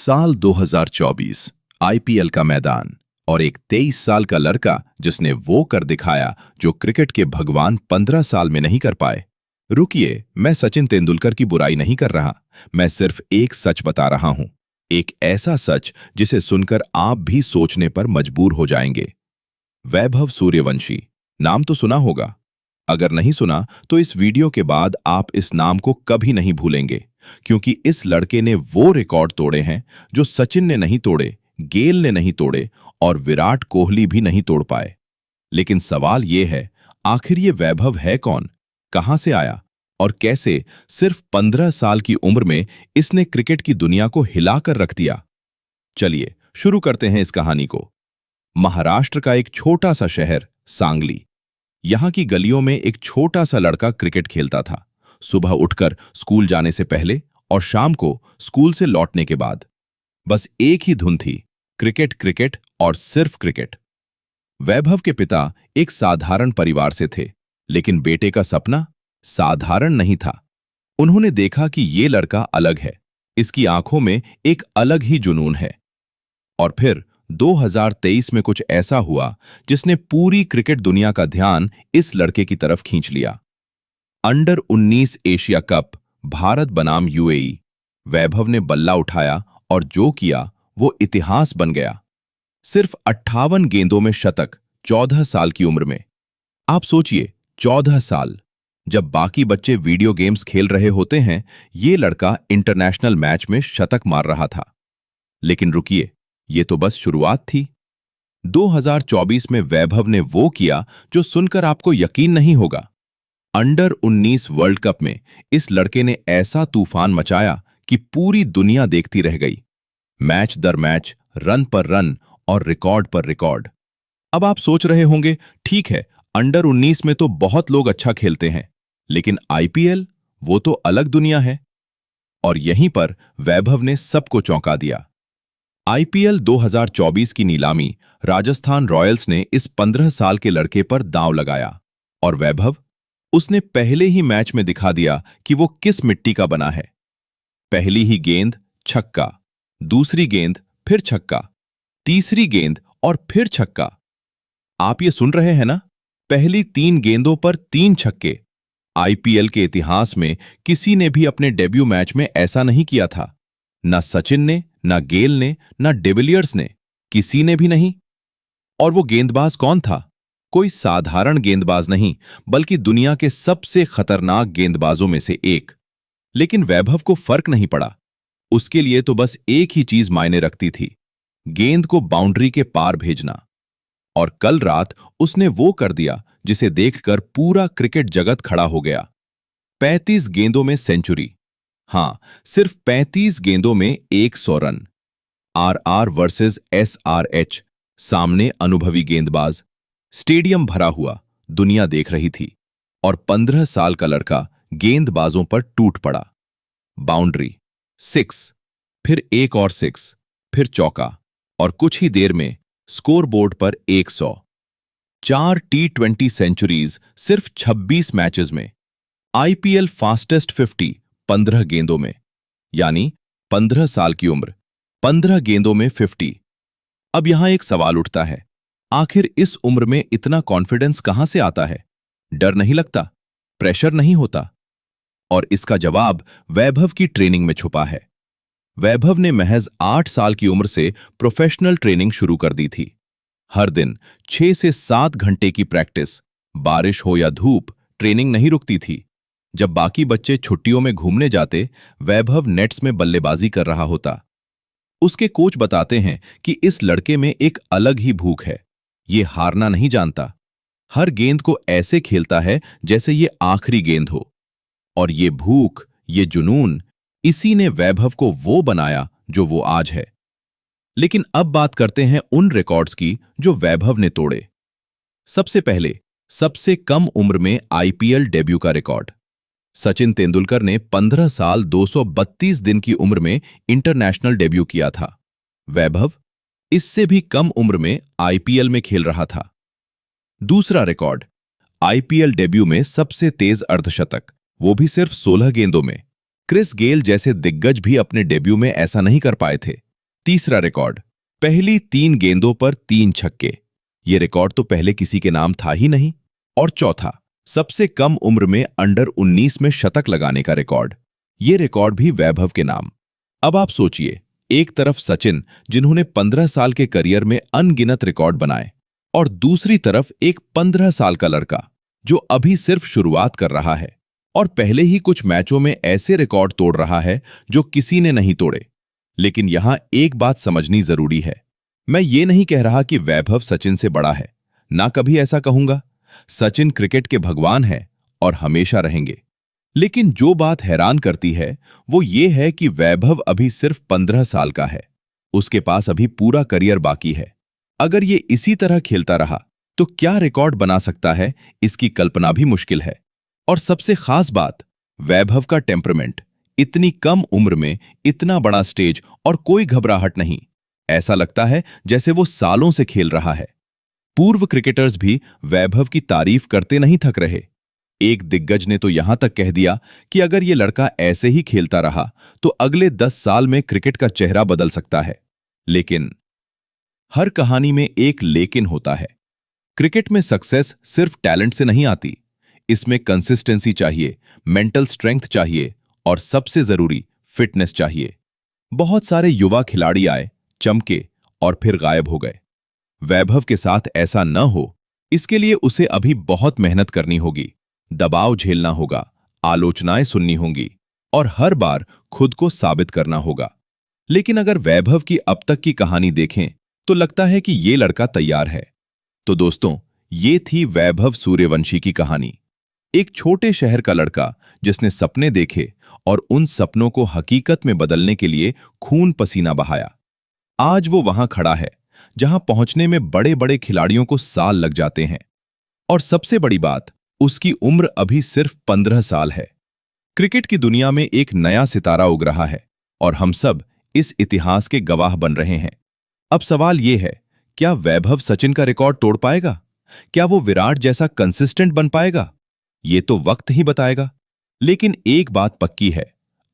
साल 2024 आईपीएल का मैदान और एक 23 साल का लड़का जिसने वो कर दिखाया जो क्रिकेट के भगवान 15 साल में नहीं कर पाए। रुकिए, मैं सचिन तेंदुलकर की बुराई नहीं कर रहा। मैं सिर्फ एक सच बता रहा हूं, एक ऐसा सच जिसे सुनकर आप भी सोचने पर मजबूर हो जाएंगे। वैभव सूर्यवंशी नाम तो सुना होगा। अगर नहीं सुना तो इस वीडियो के बाद आप इस नाम को कभी नहीं भूलेंगे, क्योंकि इस लड़के ने वो रिकॉर्ड तोड़े हैं जो सचिन ने नहीं तोड़े, गेल ने नहीं तोड़े और विराट कोहली भी नहीं तोड़ पाए। लेकिन सवाल ये है, आखिर ये वैभव है कौन, कहां से आया और कैसे सिर्फ 15 साल की उम्र में इसने क्रिकेट की दुनिया को हिलाकर रख दिया। चलिए शुरू करते हैं इस कहानी को। महाराष्ट्र का एक छोटा सा शहर सांगली। यहां की गलियों में एक छोटा सा लड़का क्रिकेट खेलता था, सुबह उठकर स्कूल जाने से पहले और शाम को स्कूल से लौटने के बाद। बस एक ही धुन थी, क्रिकेट क्रिकेट और सिर्फ क्रिकेट। वैभव के पिता एक साधारण परिवार से थे, लेकिन बेटे का सपना साधारण नहीं था। उन्होंने देखा कि ये लड़का अलग है, इसकी आंखों में एक अलग ही जुनून है। और फिर 2023 में कुछ ऐसा हुआ जिसने पूरी क्रिकेट दुनिया का ध्यान इस लड़के की तरफ खींच लिया। अंडर 19 एशिया कप, भारत बनाम यूएई। वैभव ने बल्ला उठाया और जो किया वो इतिहास बन गया। सिर्फ 58 गेंदों में शतक, 14 साल की उम्र में। आप सोचिए, 14 साल। जब बाकी बच्चे वीडियो गेम्स खेल रहे होते हैं, ये लड़का इंटरनेशनल मैच में शतक मार रहा था। लेकिन रुकिए, ये तो बस शुरुआत थी। 2024 में वैभव ने वो किया जो सुनकर आपको यकीन नहीं होगा। अंडर 19 वर्ल्ड कप में इस लड़के ने ऐसा तूफान मचाया कि पूरी दुनिया देखती रह गई। मैच दर मैच, रन पर रन और रिकॉर्ड पर रिकॉर्ड। अब आप सोच रहे होंगे, ठीक है, अंडर 19 में तो बहुत लोग अच्छा खेलते हैं, लेकिन आईपीएल, वो तो अलग दुनिया है। और यहीं पर वैभव ने सबको चौंका दिया। आईपीएल 2024 की नीलामी राजस्थान रॉयल्स ने इस 15 साल के लड़के पर दांव लगाया। और वैभव, उसने पहले ही मैच में दिखा दिया कि वो किस मिट्टी का बना है। पहली ही गेंद छक्का, दूसरी गेंद फिर छक्का, तीसरी गेंद और फिर छक्का। आप ये सुन रहे हैं ना, पहली 3 गेंदों पर 3 छक्के। आईपीएल के इतिहास में किसी ने भी अपने डेब्यू मैच में ऐसा नहीं किया था। ना सचिन ने, ना गेल ने, ना डिविलियर्स ने, किसी ने भी नहीं। और वो गेंदबाज कौन था? कोई साधारण गेंदबाज नहीं, बल्कि दुनिया के सबसे खतरनाक गेंदबाजों में से एक। लेकिन वैभव को फर्क नहीं पड़ा। उसके लिए तो बस एक ही चीज मायने रखती थी, गेंद को बाउंड्री के पार भेजना। और कल रात उसने वो कर दिया जिसे देखकर पूरा क्रिकेट जगत खड़ा हो गया। 35 गेंदों में सेंचुरी। हां, सिर्फ 35 गेंदों में 100 रन। आरआर वर्सेस एसआरएच, सामने अनुभवी गेंदबाज, स्टेडियम भरा हुआ, दुनिया देख रही थी। और 15 साल का लड़का गेंदबाजों पर टूट पड़ा। बाउंड्री, 6, फिर एक और 6, फिर चौका, और कुछ ही देर में स्कोरबोर्ड पर 100। 4 टी20 सेंचुरीज सिर्फ 26 मैचेस में। आईपीएल फास्टेस्ट 50 15 गेंदों में, यानी 15 साल की उम्र, 15 गेंदों में 50। अब यहां एक सवाल उठता है, आखिर इस उम्र में इतना कॉन्फिडेंस कहां से आता है? डर नहीं लगता? प्रेशर नहीं होता? और इसका जवाब वैभव की ट्रेनिंग में छुपा है। वैभव ने महज 8 साल की उम्र से प्रोफेशनल ट्रेनिंग शुरू कर दी थी। हर दिन 6 से 7 घंटे की प्रैक्टिस, बारिश हो या धूप, ट्रेनिंग नहीं रुकती थी। जब बाकी बच्चे छुट्टियों में घूमने जाते, वैभव नेट्स में बल्लेबाजी कर रहा होता। उसके कोच बताते हैं कि इस लड़के में एक अलग ही भूख है। ये हारना नहीं जानता। हर गेंद को ऐसे खेलता है जैसे ये आखिरी गेंद हो। और ये भूख, ये जुनून, इसी ने वैभव को वो बनाया जो वो आज है। लेकिन अब बात करते हैं उन रिकॉर्ड्स की जो वैभव ने तोड़े। सबसे पहले, सबसे कम उम्र में आईपीएल डेब्यू का रिकॉर्ड। सचिन तेंदुलकर ने 15 साल 232 दिन की उम्र में इंटरनेशनल डेब्यू किया था। वैभव इससे भी कम उम्र में आईपीएल में खेल रहा था। दूसरा रिकॉर्ड, आईपीएल डेब्यू में सबसे तेज अर्धशतक, वो भी सिर्फ 16 गेंदों में। क्रिस गेल जैसे दिग्गज भी अपने डेब्यू में ऐसा नहीं कर पाए थे। तीसरा रिकॉर्ड, पहली 3 गेंदों पर 3 छक्के। ये रिकॉर्ड तो पहले किसी के नाम था ही नहीं। और चौथा, सबसे कम उम्र में अंडर 19 में शतक लगाने का रिकॉर्ड। ये रिकॉर्ड भी वैभव के नाम। अब आप सोचिए, एक तरफ सचिन जिन्होंने 15 साल के करियर में अनगिनत रिकॉर्ड बनाए, और दूसरी तरफ एक 15 साल का लड़का जो अभी सिर्फ शुरुआत कर रहा है और पहले ही कुछ मैचों में ऐसे रिकॉर्ड तोड़ रहा है जो किसी ने नहीं तोड़े। लेकिन यहां एक बात समझनी जरूरी है। मैं ये नहीं कह रहा कि वैभव सचिन से बड़ा है, ना कभी ऐसा कहूंगा। सचिन क्रिकेट के भगवान हैं और हमेशा रहेंगे। लेकिन जो बात हैरान करती है वो ये है कि वैभव अभी सिर्फ 15 साल का है। उसके पास अभी पूरा करियर बाकी है। अगर ये इसी तरह खेलता रहा तो क्या रिकॉर्ड बना सकता है, इसकी कल्पना भी मुश्किल है। और सबसे खास बात, वैभव का टेम्परमेंट। इतनी कम उम्र में इतना बड़ा स्टेज और कोई घबराहट नहीं। ऐसा लगता है जैसे वो सालों से खेल रहा है। पूर्व क्रिकेटर्स भी वैभव की तारीफ करते नहीं थक रहे। एक दिग्गज ने तो यहां तक कह दिया कि अगर ये लड़का ऐसे ही खेलता रहा तो अगले 10 साल में क्रिकेट का चेहरा बदल सकता है। लेकिन हर कहानी में एक लेकिन होता है। क्रिकेट में सक्सेस सिर्फ टैलेंट से नहीं आती। इसमें कंसिस्टेंसी चाहिए, मेंटल स्ट्रेंथ चाहिए और सबसे जरूरी फिटनेस चाहिए। बहुत सारे युवा खिलाड़ी आए, चमके और फिर गायब हो गए। वैभव के साथ ऐसा न हो, इसके लिए उसे अभी बहुत मेहनत करनी होगी, दबाव झेलना होगा, आलोचनाएं सुननी होंगी और हर बार खुद को साबित करना होगा। लेकिन अगर वैभव की अब तक की कहानी देखें तो लगता है कि ये लड़का तैयार है। तो दोस्तों, ये थी वैभव सूर्यवंशी की कहानी। एक छोटे शहर का लड़का जिसने सपने देखे और उन सपनों को हकीकत में बदलने के लिए खून पसीना बहाया। आज वो वहां खड़ा है जहां पहुंचने में बड़े बड़े खिलाड़ियों को साल लग जाते हैं। और सबसे बड़ी बात, उसकी उम्र अभी सिर्फ 15 साल है। क्रिकेट की दुनिया में एक नया सितारा उग रहा है और हम सब इस इतिहास के गवाह बन रहे हैं। अब सवाल ये है, क्या वैभव सचिन का रिकॉर्ड तोड़ पाएगा? क्या वो विराट जैसा कंसिस्टेंट बन पाएगा? ये तो वक्त ही बताएगा। लेकिन एक बात पक्की है,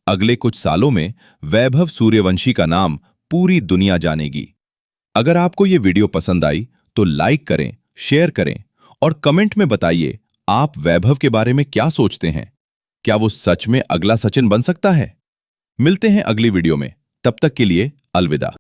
अगले कुछ सालों में वैभव सूर्यवंशी का नाम पूरी दुनिया जानेगी। अगर आपको ये वीडियो पसंद आई तो लाइक करें, शेयर करें और कमेंट में बताइए आप वैभव के बारे में क्या सोचते हैं। क्या वो सच में अगला सचिन बन सकता है? मिलते हैं अगली वीडियो में। तब तक के लिए अलविदा।